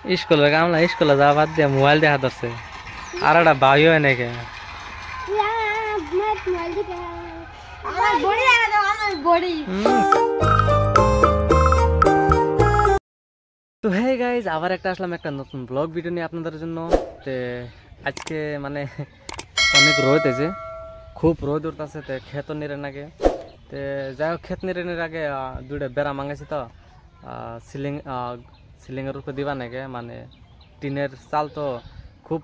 স্কুলের কাম না, স্কুলে যাওয়া বাদ দিয়ে মোবাইল দেখা ধরছে। আর একটা ভাইও এনেকে তো হে গাইজ, আবার একটা আসলাম একটা নতুন ব্লগ ভিডিও নিয়ে আপনাদের জন্য। তে আজকে মানে অনেক রোদ আছে, খুব রোদ উঠতেছে, তো ক্ষেত নিরেন আগে। তো যাই হোক, ক্ষেত নিরেনের আগে দুইটা বেড়া মাঙ্গাইছি। তো সিলিংয়ের উপরে দিবা নাকি, মানে টিনের চাল তো খুব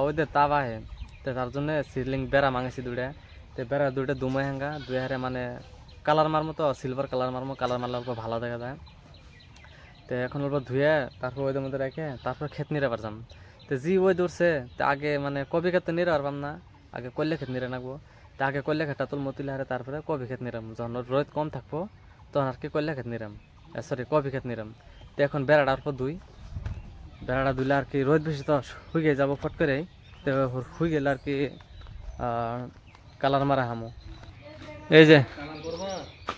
ওদের তাপ আহে, তো তার জন্য সিলিং বেড়া মাঙ্গাইছি দুইটা। তো বেড়া দুইটা দুমে হাঙ্গা দুই হারে মানে কালার মারমো, তো সিলভার কালার মারমো, কালার মারলে অল্প ভালো দেখা যায়। তো এখন অল্প ধুয়ে তারপর ওইদের মধ্যে রেখে তারপর ক্ষেত নিরে পারতাম। তো জি ওই দৌড়ছে, তো আগে মানে কবি ক্ষেত তো নিরে পারবাম না, আগে করলে ক্ষেত নিরে নাকবো। তো আগে করলে ক্ষেতটা তুলমো, তুলে হারে তারপরে কবি ক্ষেত নিরাম, যখন রোদ কম থাকবো তখন আর কি করলে ক্ষেত নিরাম, সরি কবি ক্ষেত নিরাম। তো এখন বেড়াটার পর বেড়াটা ধুলে আর কি রোদ বেশি তো শুকিয়ে যাবো ফট করে। তো শুই গেলে আর কি কালার মারা হামো। এই যে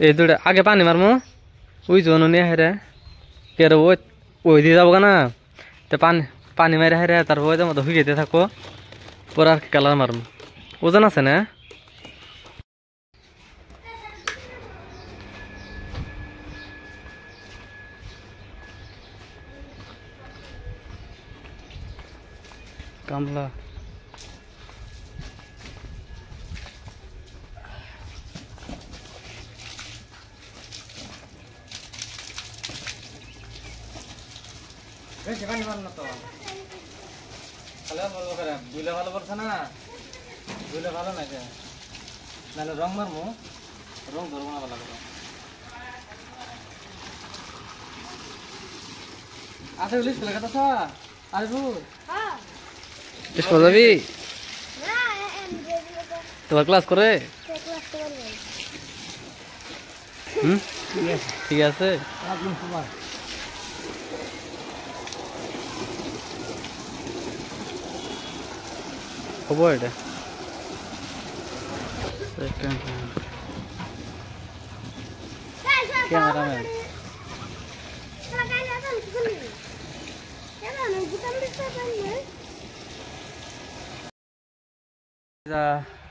এই দুটা আগে পানি মারমো, ওই জন্য নিয়ে হেরে কে রে ওই দিয়ে যাবো না। তো পানি মারে হেরে তারপর ওই মতো শুকিয়ে থাকবো, পরে আর কি কালার মারমো। ওজন আছে না? কামলা বেশি পানি মার না তো, তাহলে বলবো করে দুইলে ভালো পড়ছে না, দুইলে ভালো নাকি, নাহলে রং মারমো, রং ধরবো না ভালো করে। আচ্ছা বলিস স্কুলে কথা আসবো, স্কুল যাবি? তোমার ক্লাস করে? ঠিক আছে। খবর এটা ক্যামেরাম্যান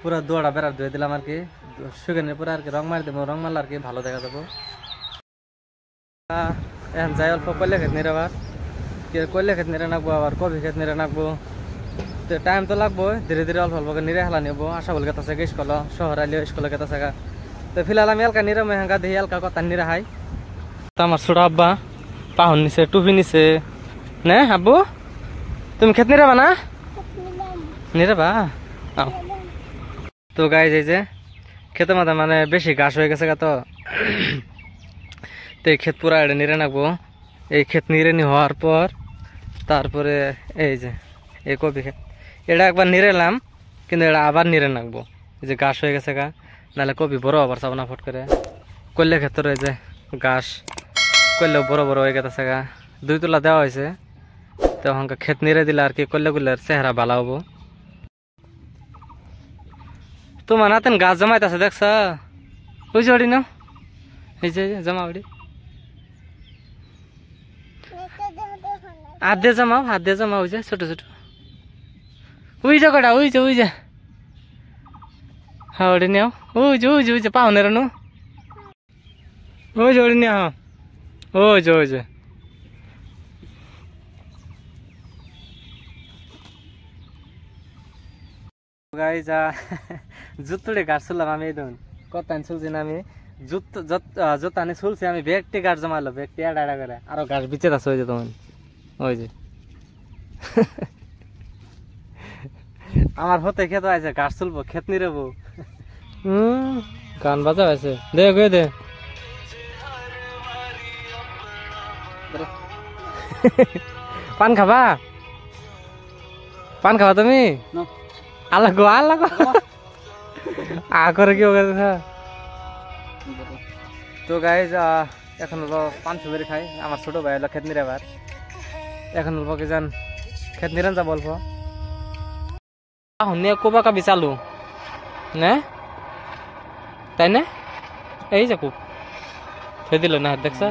পুরা দৌড়া বেড়া ধুয়ে দিলাম আর কি, শুকানোর পরে আর কি রং মারি দেবো, রং মারলে আর কি ভালো দেখা যাবো। এখন যাই অল্প কয়লা খেত নিয়ে আবার কয়লা খেত নিয়ে নাকবো, আবার কবি খেত নিয়ে নাকবো। তো টাইম তো লাগবো, ধীরে ধীরে অল্প অল্প নিরে হেলা নেবো। আশা বল গেতা থাকে স্কুল, শহর আইলে স্কুলে গেতা থাকা। তো ফিলহাল আমি এলকা নিরে মেহাঙ্গা দেখি এলকা কথা নিরে হাই। আমার ছোট আব্বা পাহন নিছে, টুপি নিছে না আব্বু? তুমি খেত নিরাবা না? নিরাবা? তো গাই যাই যে খেতে মাথা মানে বেশি ঘাস হয়ে গেছে তো এই ক্ষেত পুরা এটা নিরে নাকবো। এই ক্ষেত নিরে নি হওয়ার পর তারপরে এই যে এই কপি ক্ষেত এটা একবার নিরে এলাম, কিন্তু এটা আবার নিরে নাকবো। এই যে ঘাস হয়ে গেছে গা, নাহলে কপি বড় আবার চাবো না ফট করে। করলে ক্ষেত্রে এই যে ঘাস করলেও বড় বড় হয়ে গেছে গা, 2 তোলা দেওয়া হয়েছে। তো হংকা ক্ষেত নিরে দিলে আর কি করলে গুলার চেহারা ভালো হবো। তোমার নাতেন গাছ জমাইতেছে দেখছ, ওই যে ওড়ি না, এই যে জমা ওড়ি হাত দিয়ে জমাও, হাত দিয়ে জমা, ওই যে ছোট ছোট ওই যে কটা, ওই যে হ্যাঁ ওড়ি নিও, ওই যে পাওনের নো, ওই যে ওড়ি নিও, ওই যে গাইজা জুতোড়ে গাছ শুনলাম আমি, এই দেখুন কত শুনছি না আমি, জুতো আনি শুনছি আমি, ব্যাগটি গাছ জমালো, ব্যাগটি এডা করে আরো গাছ বিচে আছে। ওই যে তোমার ওই যে আমার হতে খেতে আছে, গাছ তুলবো, ক্ষেত নিরেবো। গান বাজা হয়েছে, দে দে পান খাবা, পান খাবা তুমি? আল্লাহ গো করে কি তো গাইজ এখন হলো পান সুপারি খাই। আমার ছোট ভাই হলো ক্ষেত নিরাবার, এখন অল্প কি যান ক্ষেত নিরান যাব অল্প নিয়ে কোবা কাবি চালু না, তাই না? এই যে খুব ফে দিল না দেখছ,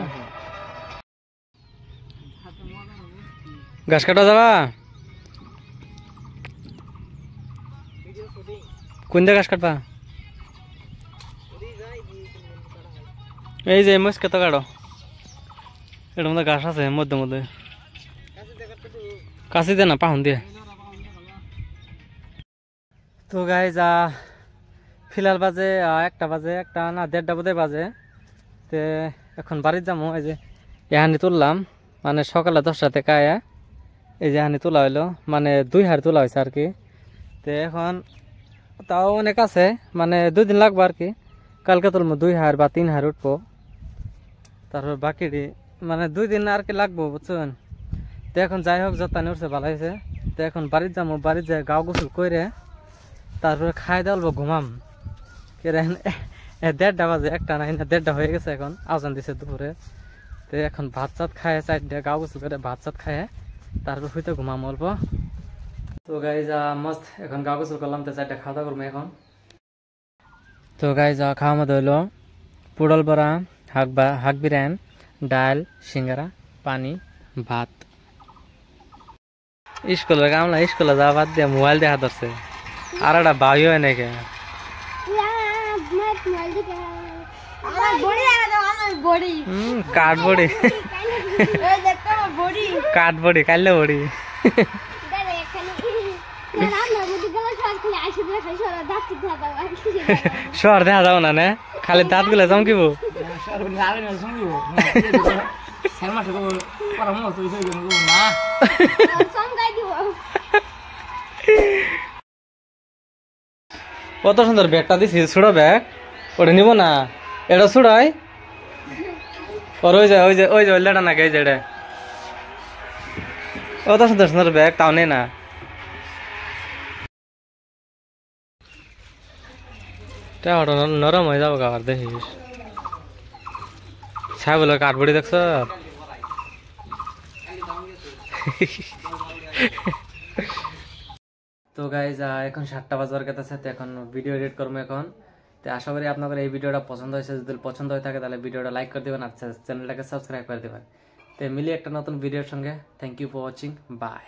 ঘাস কাটা যাবা কোন দিকে ঘাস কাটবা এই যে মস কত কাটো এর মধ্যে ঘাস আছে মধ্যে মধ্যে কাশি দে না পাহুন দিয়ে তো গাইজ ফিলহাল বাজে একটা না 1:30 বোধহয় বাজে তে এখন বাড়ির যাবো এই যে এহানি তুললাম মানে সকালে 10টা থেকে আয়া এই যে এহানি তোলা হইলো মানে 2 হাড় তোলা হয়েছে আর কি তো এখন তাও অনেক আছে মানে 2 দিন লাগবে আর কি কালকে তুলবো 2 হাড় বা 3 হাড় উঠবো তারপর বাকিটি মানে 2 দিন আর কি লাগবো বুঝছেন তো এখন যাই হোক যত্ন উঠছে ভালো হয়েছে তো এখন বাড়ির যাবো বাড়ির যায় গাও গোসল করে তারপরে খাই দালবো ঘুমাম 1:30 বাজে একটা না 1:30 হয়ে গেছে এখন আজান দিছে দুপুরে তো এখন ভাত চাত খায় 4টা গাও গোসল করে ভাত চাত খায় তারপর হইতে ঘুমাম অল্প তো গাইজ মস্ত এখন গাও গোসল করলাম তো 4টা খাওয়া দাওয়া করবো এখন তো গাইজ খাওয়া মতো হইলো পটল বড়া হাক বিরিয়ান ডাল সিঙ্গারা পানি ভাত স্কুলের কামলা স্কুলে যাওয়া বাদ দিয়ে মোবাইল দেখা ধরছে আর একটা ভাই হয় নাকি কাঠবড়ি কাঠবড়ি কাইলে বড়ি শহর দেখা যাও না খালি দাঁত গুলা চমকিব কত সুন্দর ব্যাগটা দিছি ছোট ব্যাগ ওটা নিব না এটা ছুড়াই ওর ওই যে ওইলেটা নাকি এই যে কত সুন্দর সুন্দর ব্যাগ তাও নেই না নরম হয়ে যাবো আবার দেখিস ছাই বলে কাঠবড়ি দেখছ তো গাইজ এখন 7টা বাজার কাছে এখন ভিডিও এডিট করবো এখন তো আশা করি আপনাদের এই ভিডিওটা পছন্দ হয়েছে যদি পছন্দ হয়ে থাকে তাহলে ভিডিওটা লাইক করে দেবেন আর চ্যানেলটাকে সাবস্ক্রাইব করে দেবেন তো মিলিয়ে একটা নতুন ভিডিওর সঙ্গে thank you for watching by